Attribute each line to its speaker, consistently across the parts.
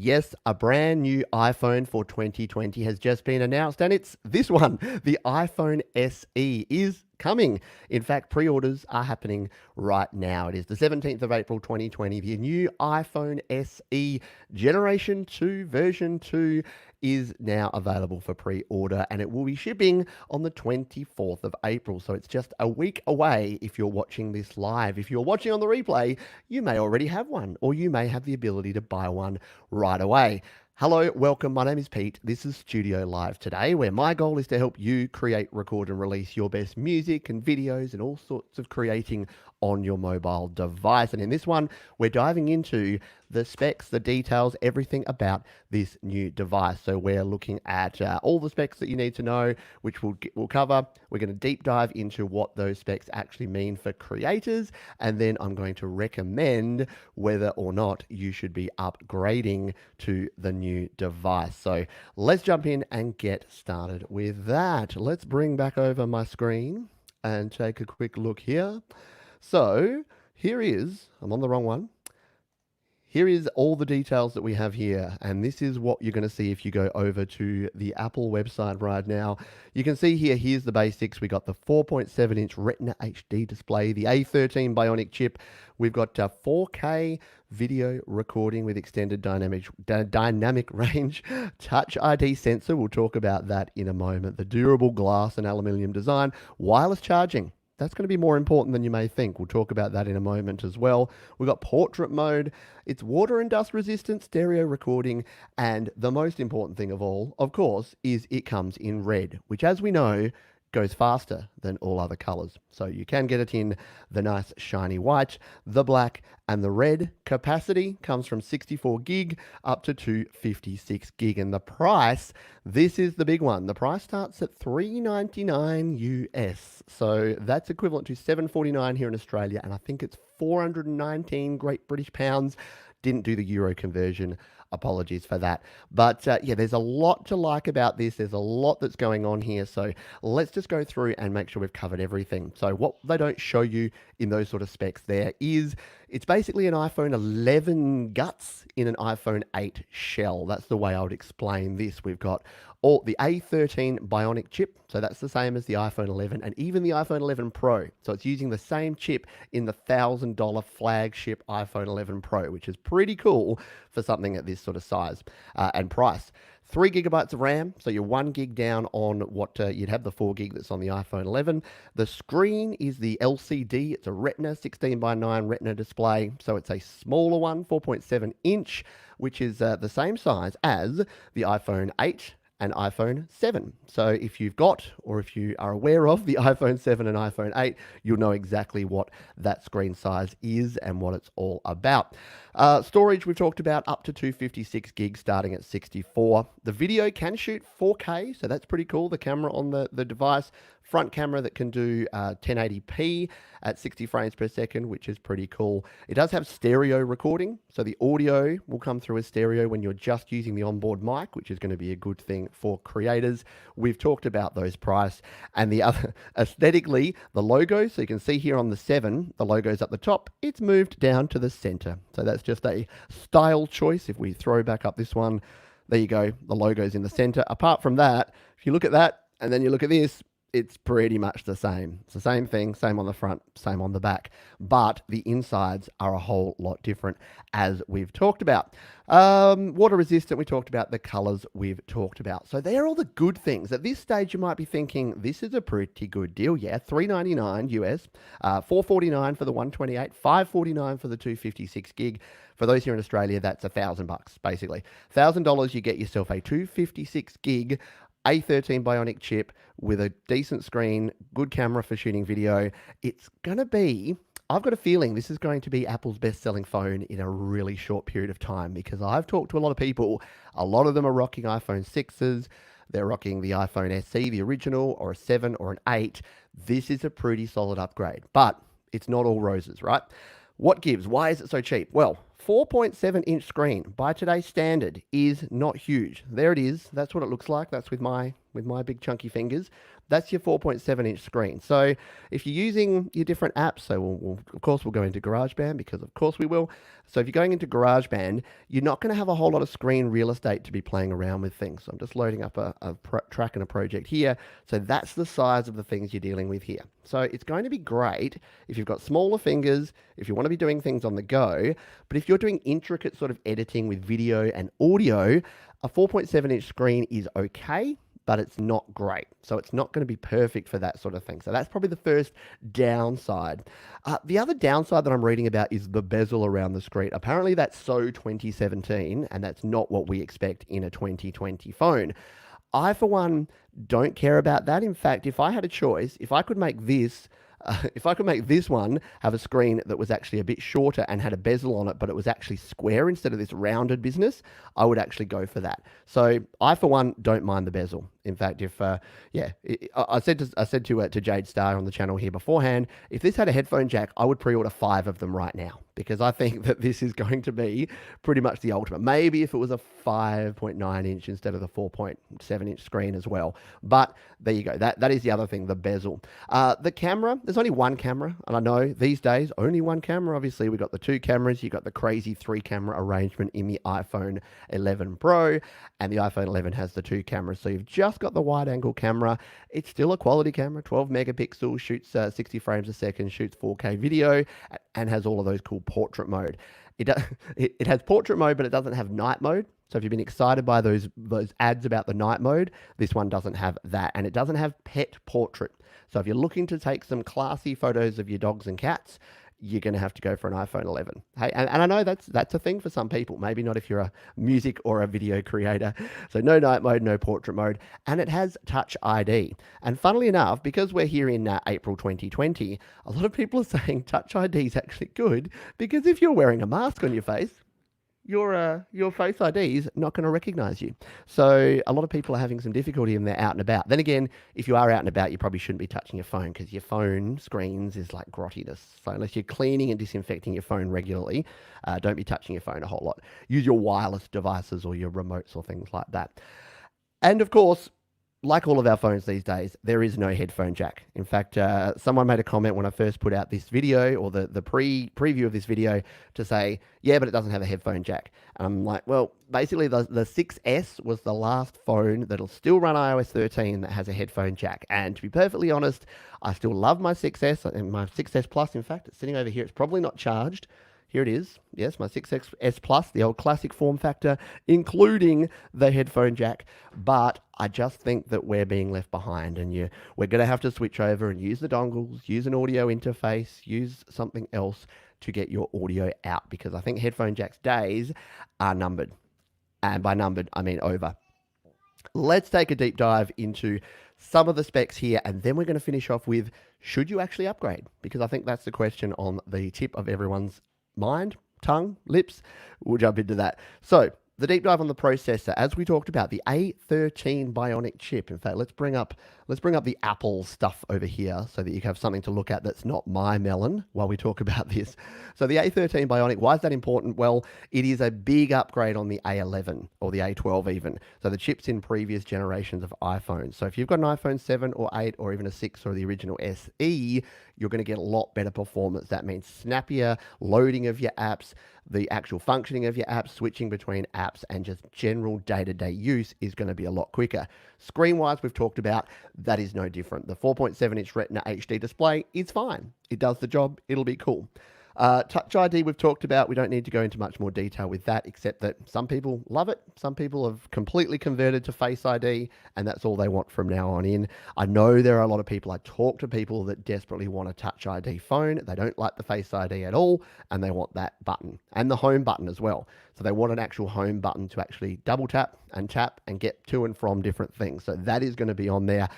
Speaker 1: Yes, a brand new iPhone for 2020 has just been announced, and it's this one. The iPhone SE is coming. In fact, pre orders are happening right now. It is the 17th of April 2020. The new iPhone SE Generation 2 version 2 is now available for pre order, and it will be shipping on the 24th of April. So it's just a week away if you're watching this live. If you're watching on the replay, you may already have one, or you may have the ability to buy one right away. Hello, welcome. My name is Pete. This is Studio Live today, where my goal is to help you create, record, and release your best music and videos and all sorts of creating on your mobile device. And in this one, we're diving into the specs, the details, everything about this new device. So we're looking at all the specs that you need to know, which we'll cover. We're going to deep dive into what those specs actually mean for creators, and then I'm going to recommend whether or not you should be upgrading to the new device. So let's jump in and get started with that. Let's bring back over my screen and take a quick look here. So here is, I'm on the wrong one. Here is all the details that we have here, and this is what you're going to see if you go over to the Apple website right now. You can see here, here's the basics. We got the 4.7-inch Retina HD display, the A13 bionic chip. We've got 4K video recording with extended dynamic range, Touch ID sensor. We'll talk about that in a moment. The durable glass and aluminium design, wireless charging. That's going to be more important than you may think. We'll talk about that in a moment as well. We've got portrait mode. It's water and dust resistant, stereo recording, and the most important thing of all, of course, is it comes in red, which, as we know, goes faster than all other colors. So you can get it in the nice shiny white, the black, and the red. Capacity comes from 64 gig up to 256 gig. And the price, this is the big one. The price starts at $399 US. So that's equivalent to $749 here in Australia, and I think it's 419 Great British pounds. Didn't do the euro conversion. Apologies for that. But yeah, there's a lot to like about this. There's a lot that's going on here. So let's just go through and make sure we've covered everything. So what they don't show you in those sort of specs there is it's basically an iPhone 11 guts in an iPhone 8 shell. That's the way I would explain this. We've got all the A13 bionic chip. So that's the same as the iPhone 11 and even the iPhone 11 Pro. So it's using the same chip in the $1,000 flagship iPhone 11 Pro, which is pretty cool for something at this sort of size and price. 3 gigabytes of RAM, so you're 1 gig down on what you'd have the 4 gig that's on the iPhone 11. The screen is the LCD. It's a Retina 16:9 Retina display, so it's a smaller one, 4.7 inch, which is the same size as the iPhone 8 and iPhone 7. So if you've got, or if you are aware of the iPhone 7 and iPhone 8, you'll know exactly what that screen size is and what it's all about. Storage, we've talked about up to 256 gigs starting at 64. The video can shoot 4K, so that's pretty cool. The camera on the device, front camera that can do 1080p at 60 frames per second, which is pretty cool. It does have stereo recording, so the audio will come through as stereo when you're just using the onboard mic, which is going to be a good thing for creators. We've talked about those price and the other aesthetically, the logo. So you can see here on the 7, the logo's up the top. It's moved down to the center. So that's just a style choice. If we throw back up this one, there you go. The logo's in the center. Apart from that, if you look at that and then you look at this, it's pretty much the same. It's the same thing, same on the front, same on the back, but the insides are a whole lot different, as we've talked about. Water resistant, we talked about. The colors we've talked about. So they're all the good things. At this stage, you might be thinking, this is a pretty good deal. Yeah, $399 US, $449 for the 128, $549 for the 256 gig. For those here in Australia, that's $1,000 basically. $1,000, you get yourself a 256 gig A13 bionic chip with a decent screen, good camera for shooting video. It's going to be, I've got a feeling this is going to be Apple's best-selling phone in a really short period of time, because I've talked to a lot of people. A lot of them are rocking iPhone 6s. They're rocking the iPhone SE, the original, or a 7 or an 8. This is a pretty solid upgrade, but it's not all roses, right? What gives? Why is it so cheap? Well, 4.7-inch screen by today's standard is not huge. There it is. That's what it looks like. That's with my big chunky fingers. That's your 4.7-inch screen. So if you're using your different apps, so of course we'll go into GarageBand because of course we will. So if you're going into GarageBand, you're not going to have a whole lot of screen real estate to be playing around with things. So I'm just loading up a track and a project here. So that's the size of the things you're dealing with here. So it's going to be great if you've got smaller fingers, if you want to be doing things on the go, but if you're doing intricate sort of editing with video and audio, a 4.7-inch screen is okay, but it's not great. So it's not going to be perfect for that sort of thing. So that's probably the first downside. The other downside that I'm reading about is the bezel around the screen. Apparently that's so 2017, and that's not what we expect in a 2020 phone. I, for one, don't care about that. In fact, if I had a choice, if I could make this one have a screen that was actually a bit shorter and had a bezel on it, but it was actually square instead of this rounded business, I would actually go for that. So I, for one, don't mind the bezel. In fact, if I said to Jade Star on the channel here beforehand, if this had a headphone jack, I would pre-order 5 of them right now, because I think that this is going to be pretty much the ultimate. Maybe if it was a 5.9 inch instead of the 4.7 inch screen as well. But there you go. That is the other thing, the bezel. The camera, there's only one camera, and I know these days only one camera. Obviously, we've got the 2 cameras. You've got the crazy 3 camera arrangement in the iPhone 11 Pro, and the iPhone 11 has the 2 cameras. So you've just got the wide angle camera. It's still a quality camera, 12 megapixels, shoots 60 frames a second, shoots 4K video, and has all of those cool portrait mode. It has portrait mode, but it doesn't have night mode. So if you've been excited by those ads about the night mode, this one doesn't have that. And it doesn't have pet portrait. So if you're looking to take some classy photos of your dogs and cats, you're going to have to go for an iPhone 11. Hey, and I know that's a thing for some people. Maybe not if you're a music or a video creator. So no night mode, no portrait mode, and it has Touch ID. And funnily enough, because we're here in April 2020, a lot of people are saying Touch ID is actually good, because if you're wearing a mask on your face, your Face ID is not going to recognize you. So a lot of people are having some difficulty when they're out and about. Then again, if you are out and about, you probably shouldn't be touching your phone, because your phone screens is like grottiness. So unless you're cleaning and disinfecting your phone regularly, don't be touching your phone a whole lot. Use your wireless devices or your remotes or things like that. And of course, like all of our phones these days, there is no headphone jack. In fact, someone made a comment when I first put out this video, or the preview of this video, to say, yeah, but it doesn't have a headphone jack. And I'm like, well, basically the 6S was the last phone that'll still run iOS 13 that has a headphone jack. And to be perfectly honest, I still love my 6S, and my 6S Plus, in fact, it's sitting over here. It's probably not charged. Here it is. Yes, my 6S Plus, the old classic form factor, including the headphone jack. But I just think that we're being left behind, and we're going to have to switch over and use the dongles, use an audio interface, use something else to get your audio out, because I think headphone jack's days are numbered. And by numbered, I mean over. Let's take a deep dive into some of the specs here, and then we're going to finish off with, should you actually upgrade? Because I think that's the question on the tip of everyone's mind, tongue, lips. We'll jump into that. So the deep dive on the processor, as we talked about, the A13 bionic chip. In fact, let's bring up the Apple stuff over here so that you have something to look at that's not my melon while we talk about this. So the A13 bionic, why is that important? Well, it is a big upgrade on the A11 or the A12 even. So the chips in previous generations of iPhones. So if you've got an iPhone 7 or 8 or even a 6 or the original SE, you're going to get a lot better performance. That means snappier loading of your apps, the actual functioning of your apps, switching between apps, and just general day-to-day use is going to be a lot quicker. Screen-wise, we've talked about, that is no different. The 4.7-inch Retina HD display is fine. It does the job. It'll be cool. Touch ID we've talked about. We don't need to go into much more detail with that, except that some people love it. Some people have completely converted to Face ID, and that's all they want from now on in. I know there are a lot of people, I talk to people that desperately want a Touch ID phone. They don't like the Face ID at all, and they want that button and the home button as well. So they want an actual home button to actually double tap and get to and from different things. So that is going to be on there.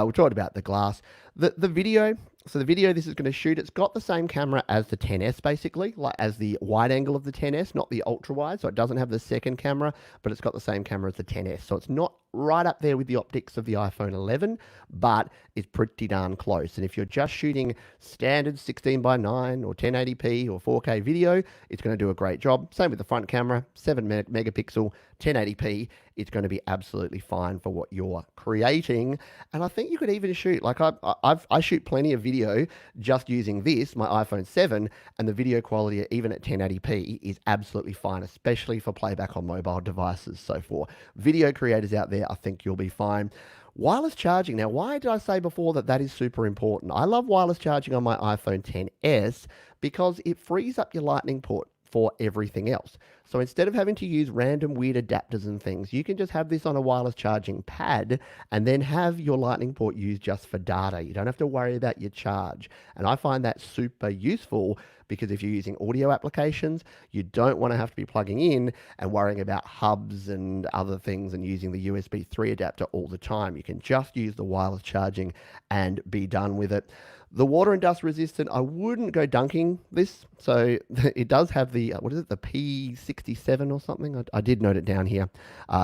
Speaker 1: We talked about the glass. The video, so the video this is going to shoot, it's got the same camera as the XS basically, like as the wide angle of the XS, not the ultra wide. So it doesn't have the second camera, but it's got the same camera as the XS. So it's not right up there with the optics of the iPhone 11, but it's pretty darn close. And if you're just shooting standard 16 by 9 or 1080p or 4K video, it's going to do a great job. Same with the front camera, 7 megapixel, 1080p. It's going to be absolutely fine for what you're creating. And I think you could even shoot, like I shoot plenty of video just using this, my iPhone 7, and the video quality, even at 1080p, is absolutely fine, especially for playback on mobile devices. So for video creators out there, I think you'll be fine. Wireless charging. Now, why did I say before that that is super important? I love wireless charging on my iPhone XS because it frees up your Lightning port for everything else. So instead of having to use random weird adapters and things, you can just have this on a wireless charging pad and then have your Lightning port used just for data. You don't have to worry about your charge. And I find that super useful because if you're using audio applications, you don't want to have to be plugging in and worrying about hubs and other things and using the USB 3 adapter all the time. You can just use the wireless charging and be done with it. The water and dust resistant, I wouldn't go dunking this. So it does have the, what is it, the P67 or something? I did note it down here.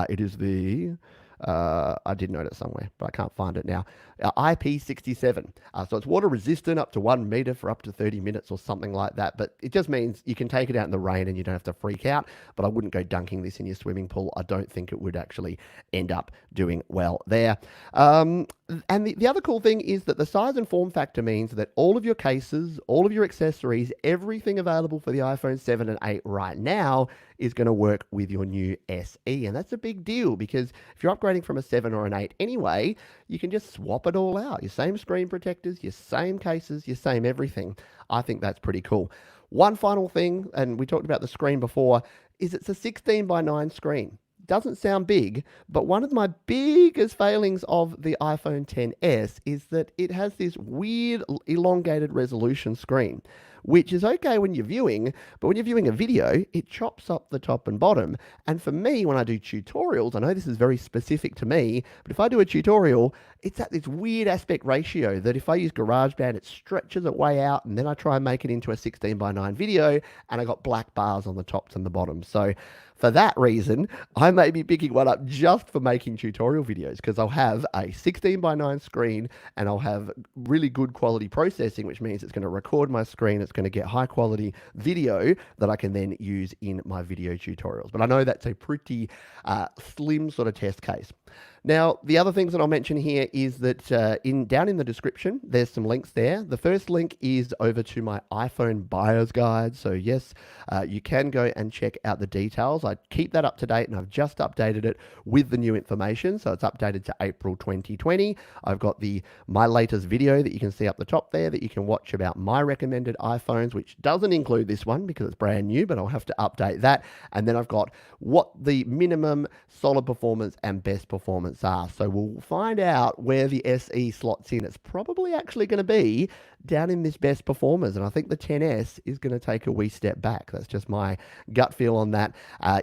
Speaker 1: It is the... I did note it somewhere, but I can't find it now. IP67. So it's water resistant up to 1 meter for up to 30 minutes or something like that. But it just means you can take it out in the rain and you don't have to freak out. But I wouldn't go dunking this in your swimming pool. I don't think it would actually end up doing well there. And the other cool thing is that the size and form factor means that all of your cases, all of your accessories, everything available for the iPhone 7 and 8 right now is going to work with your new SE. And that's a big deal because if you're upgrading from a 7 or an 8 anyway, you can just swap it all out. Your same screen protectors, your same cases, your same everything. I think that's pretty cool. One final thing, and we talked about the screen before, is it's a 16 by 9 screen. Doesn't sound big, but one of my biggest failings of the iPhone XS is that it has this weird elongated resolution screen, which is okay when you're viewing, but when you're viewing a video, it chops up the top and bottom. And for me, when I do tutorials, I know this is very specific to me, but if I do a tutorial, it's at this weird aspect ratio that if I use GarageBand, it stretches it way out, and then I try and make it into a 16 by 9 video, and I got black bars on the tops and the bottoms. So for that reason, I may be picking one up just for making tutorial videos because I'll have a 16 by 9 screen and I'll have really good quality processing, which means it's going to record my screen. It's going to get high quality video that I can then use in my video tutorials. But I know that's a pretty slim sort of test case. Now, the other things that I'll mention here is that down in the description, there's some links there. The first link is over to my iPhone buyer's guide. So yes, you can go and check out the details. I keep that up to date and I've just updated it with the new information. So it's updated to April 2020. I've got my latest video that you can see up the top there that you can watch about my recommended iPhones, which doesn't include this one because it's brand new, but I'll have to update that. And then I've got what the minimum solid performance and best performance are. So we'll find out where the SE slots in. It's probably actually going to be down in this best performers, and I think the XS is going to take a wee step back. That's just my gut feel on that.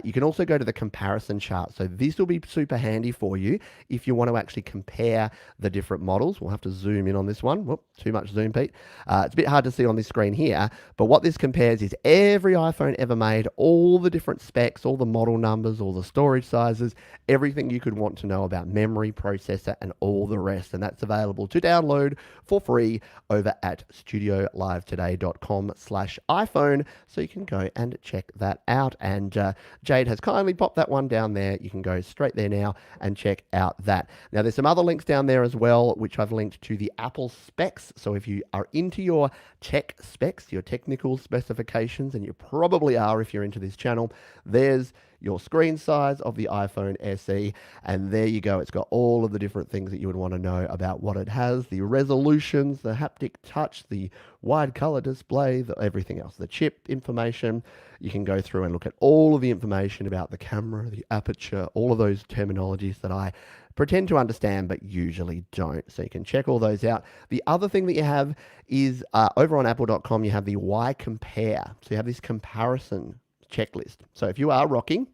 Speaker 1: You can also go to the comparison chart. So this will be super handy for you if you want to actually compare the different models. We'll have to zoom in on this one. Whoop, too much zoom, Pete. It's a bit hard to see on this screen here, but what this compares is every iPhone ever made, all the different specs, all the model numbers, all the storage sizes, everything you could want to know about memory, processor, and all the rest. And that's available to download for free over at studiolivetoday.com/iPhone. So you can go and check that out. And Jade has kindly popped that one down there. You can go straight there now and check out that. Now, there's some other links down there as well, which I've linked to the Apple specs. So if you are into your tech specs, your technical specifications, and you probably are if you're into this channel, there's your screen size of the iPhone SE, and there you go. It's got all of the different things that you would want to know about what it has, the resolutions, the haptic touch, the wide color display, everything else, the chip information. You can go through and look at all of the information about the camera, the aperture, all of those terminologies that I pretend to understand but usually don't. So you can check all those out. The other thing that you have is over on apple.com, you have the Why Compare. So you have this comparison checklist. So if you are rocking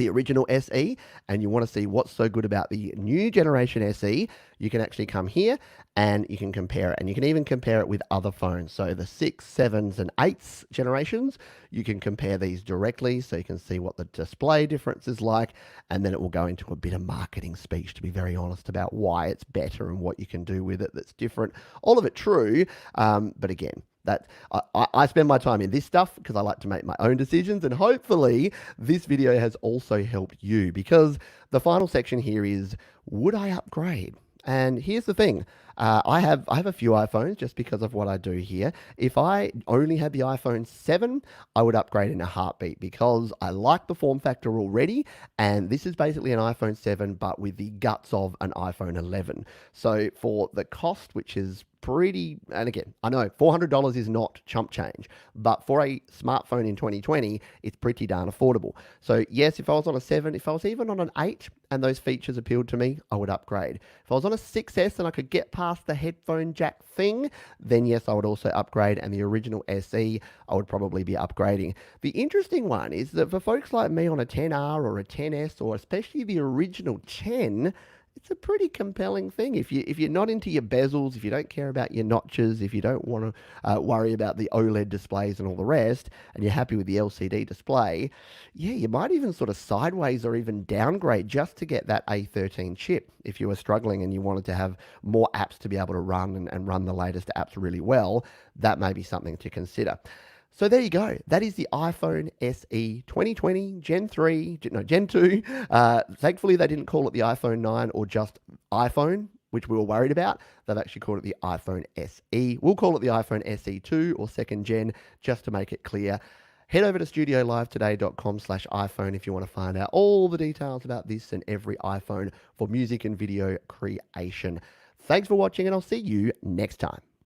Speaker 1: the original SE and you want to see what's so good about the new generation SE, you can actually come here and you can compare it. And you can even compare it with other phones. So the 6, 7s, and 8s generations, you can compare these directly so you can see what the display difference is like. And then it will go into a bit of marketing speech, to be very honest, about why it's better and what you can do with it that's different. All of it true. But again, that I spend my time in this stuff because I like to make my own decisions, and hopefully this video has also helped you, because the final section here is, would I upgrade? And here's the thing. I have a few iPhones just because of what I do here. If I only had the iPhone 7, I would upgrade in a heartbeat because I like the form factor already, and this is basically an iPhone 7 but with the guts of an iPhone 11. So for the cost, which is pretty, and again, I know $400 is not chump change, but for a smartphone in 2020, it's pretty darn affordable. So yes, if I was on a 7, if I was even on an 8 and those features appealed to me, I would upgrade. If I was on a 6S and I could get past the headphone jack thing, then yes, I would also upgrade, and the original SE, I would probably be upgrading. The interesting one is that for folks like me on a 10R or a 10S, or especially the original 10, it's a pretty compelling thing. If you're not into your bezels, if you don't care about your notches, if you don't want to worry about the OLED displays and all the rest, and you're happy with the LCD display, yeah, you might even sort of sideways or even downgrade just to get that A13 chip if you were struggling and you wanted to have more apps to be able to run and run the latest apps really well. That may be something to consider. So there you go. That is the iPhone SE 2020 Gen 3, no, Gen 2. Thankfully, they didn't call it the iPhone 9 or just iPhone, which we were worried about. They've actually called it the iPhone SE. We'll call it the iPhone SE 2 or second gen, just to make it clear. Head over to studiolivetoday.com/iPhone if you want to find out all the details about this and every iPhone for music and video creation. Thanks for watching, and I'll see you next time.